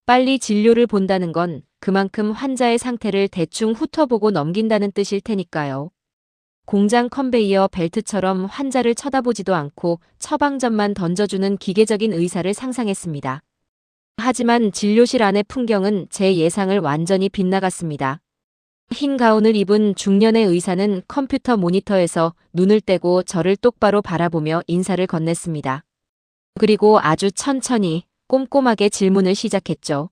Speaker 1: 빨리 진료를 본다는 건 그만큼 환자의 상태를 대충 훑어보고 넘긴다는 뜻일 테니까요. 공장 컨베이어 벨트처럼 환자를 쳐다보지도 않고 처방전만 던져주는 기계적인 의사를 상상했습니다. 하지만 진료실 안의 풍경은 제 예상을 완전히 빗나갔습니다. 흰 가운을 입은 중년의 의사는 컴퓨터 모니터에서 눈을 떼고 저를 똑바로 바라보며 인사를 건넸습니다. 그리고 아주 천천히 꼼꼼하게 질문을 시작했죠.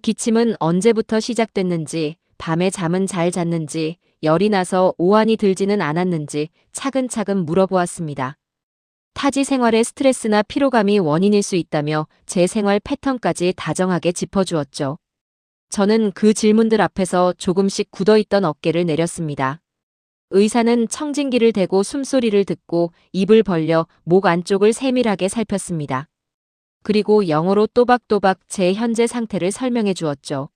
Speaker 1: 기침은 언제부터 시작됐는지, 밤에 잠은 잘 잤는지, 열이 나서 오한이 들지는 않았는지 차근차근 물어보았습니다. 타지 생활의 스트레스나 피로감이 원인일 수 있다며 제 생활 패턴까지 다정하게 짚어주었죠. 저는 그 질문들 앞에서 조금씩 굳어있던 어깨를 내렸습니다. 의사는 청진기를 대고 숨소리를 듣고 입을 벌려 목 안쪽을 세밀하게 살폈습니다. 그리고 영어로 또박또박 제 현재 상태를 설명해 주었죠.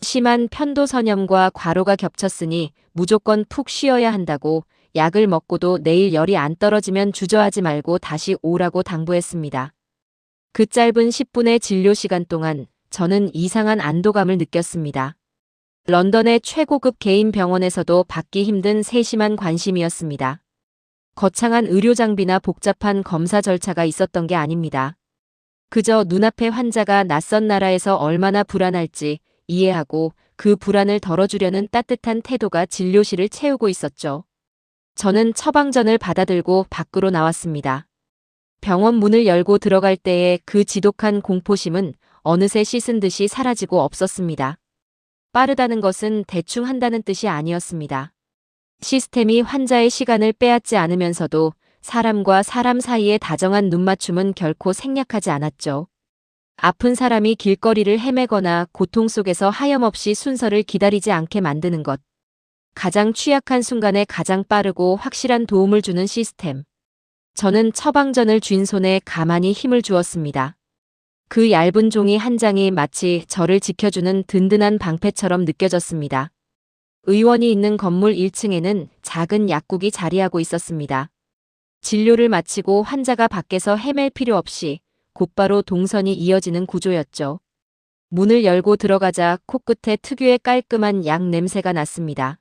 Speaker 1: 심한 편도선염과 과로가 겹쳤으니 무조건 푹 쉬어야 한다고, 약을 먹고도 내일 열이 안 떨어지면 주저하지 말고 다시 오라고 당부했습니다. 그 짧은 10분의 진료 시간 동안 저는 이상한 안도감을 느꼈습니다. 런던의 최고급 개인 병원에서도 받기 힘든 세심한 관심이었습니다. 거창한 의료 장비나 복잡한 검사 절차가 있었던 게 아닙니다. 그저 눈앞의 환자가 낯선 나라에서 얼마나 불안할지 이해하고 그 불안을 덜어주려는 따뜻한 태도가 진료실을 채우고 있었죠. 저는 처방전을 받아들고 밖으로 나왔습니다. 병원 문을 열고 들어갈 때의 그 지독한 공포심은 어느새 씻은 듯이 사라지고 없었습니다. 빠르다는 것은 대충 한다는 뜻이 아니었습니다. 시스템이 환자의 시간을 빼앗지 않으면서도 사람과 사람 사이의 다정한 눈맞춤은 결코 생략하지 않았죠. 아픈 사람이 길거리를 헤매거나 고통 속에서 하염없이 순서를 기다리지 않게 만드는 것. 가장 취약한 순간에 가장 빠르고 확실한 도움을 주는 시스템. 저는 처방전을 쥔 손에 가만히 힘을 주었습니다. 그 얇은 종이 한 장이 마치 저를 지켜주는 든든한 방패처럼 느껴졌습니다. 의원이 있는 건물 1층에는 작은 약국이 자리하고 있었습니다. 진료를 마치고 환자가 밖에서 헤맬 필요 없이 곧바로 동선이 이어지는 구조였죠. 문을 열고 들어가자 코끝에 특유의 깔끔한 약 냄새가 났습니다.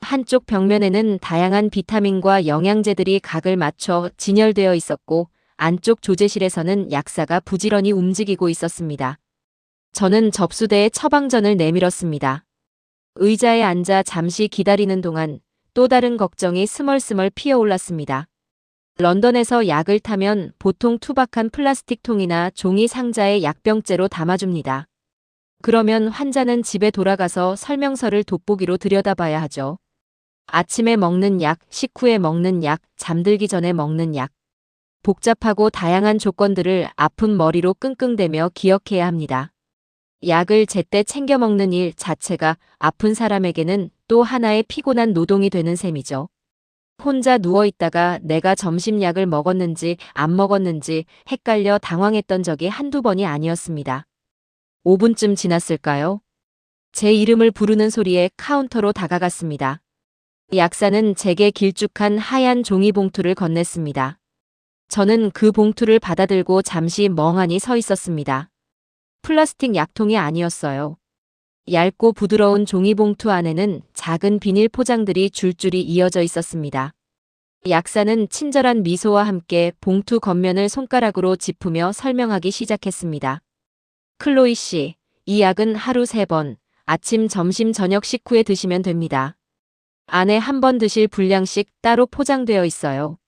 Speaker 1: 한쪽 벽면에는 다양한 비타민과 영양제들이 각을 맞춰 진열되어 있었고 안쪽 조제실에서는 약사가 부지런히 움직이고 있었습니다. 저는 접수대에 처방전을 내밀었습니다. 의자에 앉아 잠시 기다리는 동안 또 다른 걱정이 스멀스멀 피어올랐습니다. 런던에서 약을 타면 보통 투박한 플라스틱 통이나 종이 상자에 약병째로 담아줍니다. 그러면 환자는 집에 돌아가서 설명서를 돋보기로 들여다봐야 하죠. 아침에 먹는 약, 식후에 먹는 약, 잠들기 전에 먹는 약. 복잡하고 다양한 조건들을 아픈 머리로 끙끙대며 기억해야 합니다. 약을 제때 챙겨 먹는 일 자체가 아픈 사람에게는 또 하나의 피곤한 노동이 되는 셈이죠. 혼자 누워있다가 내가 점심약을 먹었는지 안 먹었는지 헷갈려 당황했던 적이 한두 번이 아니었습니다. 5분쯤 지났을까요? 제 이름을 부르는 소리에 카운터로 다가갔습니다. 약사는 제게 길쭉한 하얀 종이봉투를 건넸습니다. 저는 그 봉투를 받아들고 잠시 멍하니 서 있었습니다. 플라스틱 약통이 아니었어요. 얇고 부드러운 종이봉투 안에는 작은 비닐 포장들이 줄줄이 이어져 있었습니다. 약사는 친절한 미소와 함께 봉투 겉면을 손가락으로 짚으며 설명하기 시작했습니다. 클로이 씨, 이 약은 하루 3번, 아침, 점심, 저녁 식후에 드시면 됩니다. 안에 한 번 드실 분량씩 따로 포장되어 있어요.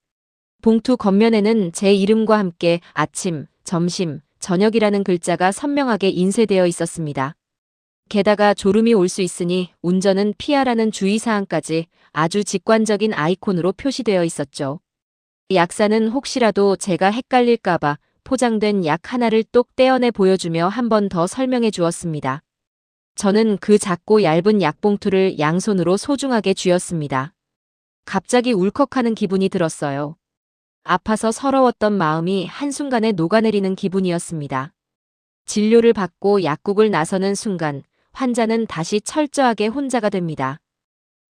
Speaker 1: 봉투 겉면에는 제 이름과 함께 아침, 점심, 저녁이라는 글자가 선명하게 인쇄되어 있었습니다. 게다가 졸음이 올 수 있으니 운전은 피하라는 주의사항까지 아주 직관적인 아이콘으로 표시되어 있었죠. 약사는 혹시라도 제가 헷갈릴까봐 포장된 약 하나를 똑 떼어내 보여주며 한 번 더 설명해 주었습니다. 저는 그 작고 얇은 약봉투를 양손으로 소중하게 쥐었습니다. 갑자기 울컥하는 기분이 들었어요. 아파서 서러웠던 마음이 한순간에 녹아내리는 기분이었습니다. 진료를 받고 약국을 나서는 순간 환자는 다시 철저하게 혼자가 됩니다.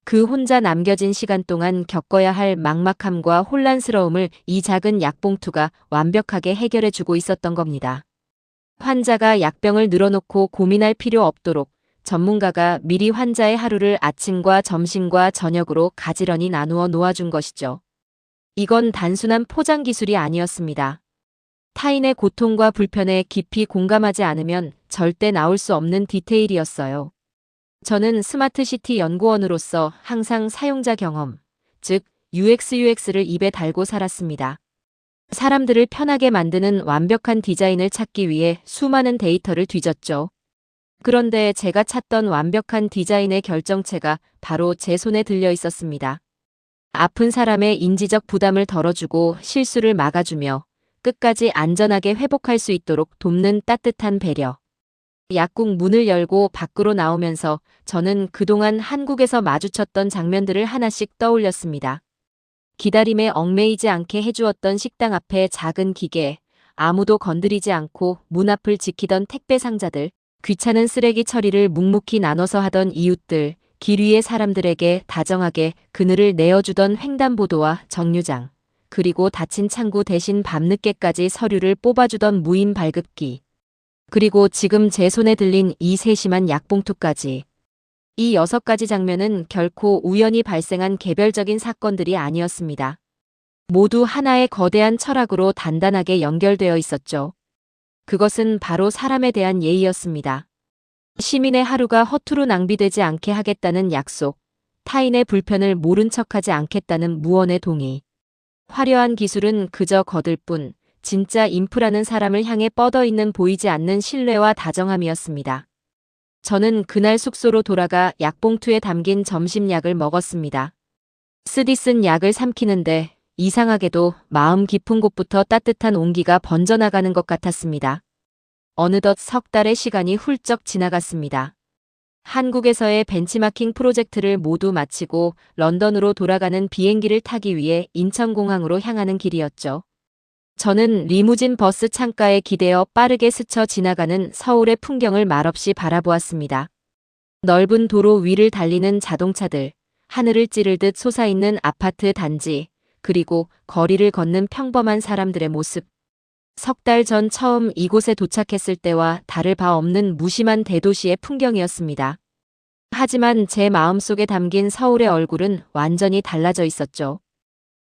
Speaker 1: 그 혼자 남겨진 시간 동안 겪어야 할 막막함과 혼란스러움을 이 작은 약봉투가 완벽하게 해결해 주고 있었던 겁니다. 환자가 약병을 늘어놓고 고민할 필요 없도록 전문가가 미리 환자의 하루를 아침과 점심과 저녁으로 가지런히 나누어 놓아준 것이죠. 이건 단순한 포장 기술이 아니었습니다. 타인의 고통과 불편에 깊이 공감하지 않으면 절대 나올 수 없는 디테일이었어요. 저는 스마트시티 연구원으로서 항상 사용자 경험, 즉 UX/UX를 입에 달고 살았습니다. 사람들을 편하게 만드는 완벽한 디자인을 찾기 위해 수많은 데이터를 뒤졌죠. 그런데 제가 찾던 완벽한 디자인의 결정체가 바로 제 손에 들려 있었습니다. 아픈 사람의 인지적 부담을 덜어주고 실수를 막아주며 끝까지 안전하게 회복할 수 있도록 돕는 따뜻한 배려. 약국 문을 열고 밖으로 나오면서 저는 그동안 한국에서 마주쳤던 장면들을 하나씩 떠올렸습니다. 기다림에 얽매이지 않게 해주었던 식당 앞의 작은 기계, 아무도 건드리지 않고 문 앞을 지키던 택배 상자들, 귀찮은 쓰레기 처리를 묵묵히 나눠서 하던 이웃들, 길 위의 사람들에게 다정하게 그늘을 내어주던 횡단보도와 정류장, 그리고 닫힌 창구 대신 밤늦게까지 서류를 뽑아주던 무인 발급기, 그리고 지금 제 손에 들린 이 세심한 약봉투까지. 이 6가지 장면은 결코 우연히 발생한 개별적인 사건들이 아니었습니다. 모두 하나의 거대한 철학으로 단단하게 연결되어 있었죠. 그것은 바로 사람에 대한 예의였습니다. 시민의 하루가 허투루 낭비되지 않게 하겠다는 약속, 타인의 불편을 모른 척하지 않겠다는 무언의 동의. 화려한 기술은 그저 거들 뿐, 진짜 인프라는 사람을 향해 뻗어있는 보이지 않는 신뢰와 다정함이었습니다. 저는 그날 숙소로 돌아가 약봉투에 담긴 점심약을 먹었습니다. 쓰디 쓴 약을 삼키는데 이상하게도 마음 깊은 곳부터 따뜻한 온기가 번져나가는 것 같았습니다. 어느덧 3달의 시간이 훌쩍 지나갔습니다. 한국에서의 벤치마킹 프로젝트를 모두 마치고 런던으로 돌아가는 비행기를 타기 위해 인천공항으로 향하는 길이었죠. 저는 리무진 버스 창가에 기대어 빠르게 스쳐 지나가는 서울의 풍경을 말없이 바라보았습니다. 넓은 도로 위를 달리는 자동차들, 하늘을 찌르듯 솟아있는 아파트 단지, 그리고 거리를 걷는 평범한 사람들의 모습. 3달 전 처음 이곳에 도착했을 때와 다를 바 없는 무심한 대도시의 풍경이었습니다. 하지만 제 마음속에 담긴 서울의 얼굴은 완전히 달라져 있었죠.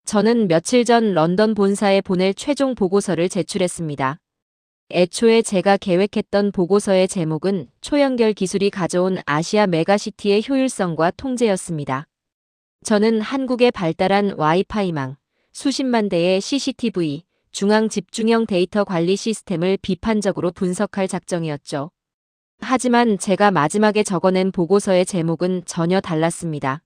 Speaker 1: 저는 며칠 전 런던 본사에 보낼 최종 보고서를 제출했습니다. 애초에 제가 계획했던 보고서의 제목은 초연결 기술이 가져온 아시아 메가시티의 효율성과 통제였습니다. 저는 한국의 발달한 와이파이망, 수십만 대의 CCTV, 중앙 집중형 데이터 관리 시스템을 비판적으로 분석할 작정이었죠. 하지만 제가 마지막에 적어낸 보고서의 제목은 전혀 달랐습니다.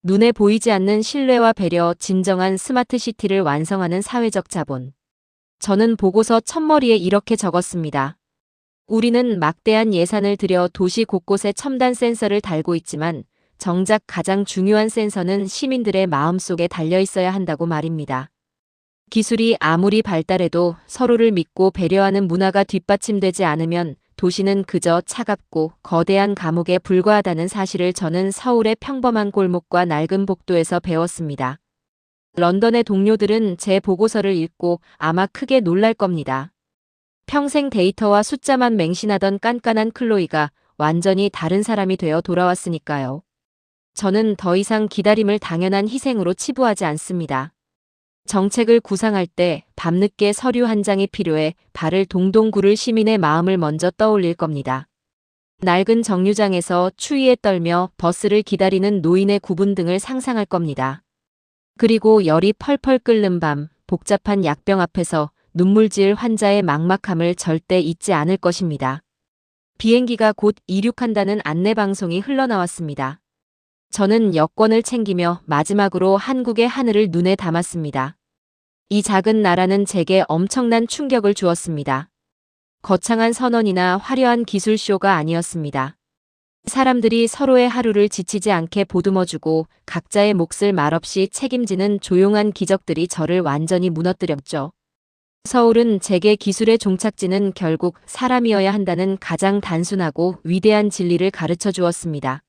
Speaker 1: 눈에 보이지 않는 신뢰와 배려, 진정한 스마트 시티를 완성하는 사회적 자본. 저는 보고서 첫머리에 이렇게 적었습니다. 우리는 막대한 예산을 들여 도시 곳곳에 첨단 센서를 달고 있지만 정작 가장 중요한 센서는 시민들의 마음속에 달려 있어야 한다고 말입니다. 기술이 아무리 발달해도 서로를 믿고 배려하는 문화가 뒷받침되지 않으면 도시는 그저 차갑고 거대한 감옥에 불과하다는 사실을 저는 서울의 평범한 골목과 낡은 복도에서 배웠습니다. 런던의 동료들은 제 보고서를 읽고 아마 크게 놀랄 겁니다. 평생 데이터와 숫자만 맹신하던 깐깐한 클로이가 완전히 다른 사람이 되어 돌아왔으니까요. 저는 더 이상 기다림을 당연한 희생으로 치부하지 않습니다. 정책을 구상할 때 밤늦게 서류 한 장이 필요해 발을 동동 구를 시민의 마음을 먼저 떠올릴 겁니다. 낡은 정류장에서 추위에 떨며 버스를 기다리는 노인의 구분 등을 상상할 겁니다. 그리고 열이 펄펄 끓는 밤, 복잡한 약병 앞에서 눈물 지을 환자의 막막함을 절대 잊지 않을 것입니다. 비행기가 곧 이륙한다는 안내방송이 흘러나왔습니다. 저는 여권을 챙기며 마지막으로 한국의 하늘을 눈에 담았습니다. 이 작은 나라는 제게 엄청난 충격을 주었습니다. 거창한 선언이나 화려한 기술쇼가 아니었습니다. 사람들이 서로의 하루를 지치지 않게 보듬어주고 각자의 몫을 말없이 책임지는 조용한 기적들이 저를 완전히 무너뜨렸죠. 서울은 제게 기술의 종착지는 결국 사람이어야 한다는 가장 단순하고 위대한 진리를 가르쳐 주었습니다.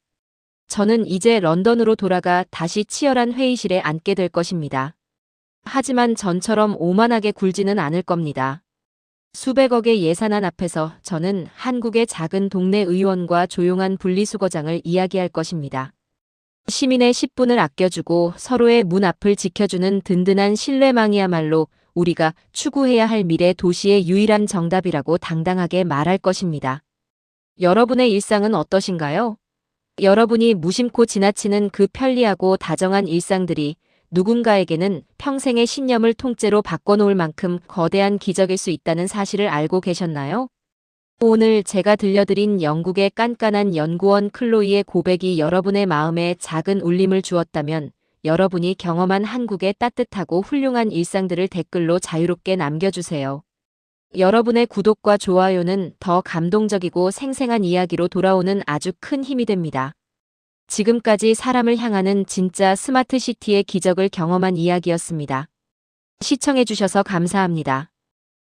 Speaker 1: 저는 이제 런던으로 돌아가 다시 치열한 회의실에 앉게 될 것입니다. 하지만 전처럼 오만하게 굴지는 않을 겁니다. 수백억의 예산안 앞에서 저는 한국의 작은 동네 의원과 조용한 분리수거장을 이야기할 것입니다. 시민의 10분을 아껴주고 서로의 문 앞을 지켜주는 든든한 신뢰망이야말로 우리가 추구해야 할 미래 도시의 유일한 정답이라고 당당하게 말할 것입니다. 여러분의 일상은 어떠신가요? 여러분이 무심코 지나치는 그 편리하고 다정한 일상들이 누군가에게는 평생의 신념을 통째로 바꿔놓을 만큼 거대한 기적일 수 있다는 사실을 알고 계셨나요? 오늘 제가 들려드린 영국의 깐깐한 연구원 클로이의 고백이 여러분의 마음에 작은 울림을 주었다면 여러분이 경험한 한국의 따뜻하고 훌륭한 일상들을 댓글로 자유롭게 남겨주세요. 여러분의 구독과 좋아요는 더 감동적이고 생생한 이야기로 돌아오는 아주 큰 힘이 됩니다. 지금까지 사람을 향하는 진짜 스마트 시티의 기적을 경험한 이야기였습니다. 시청해주셔서 감사합니다.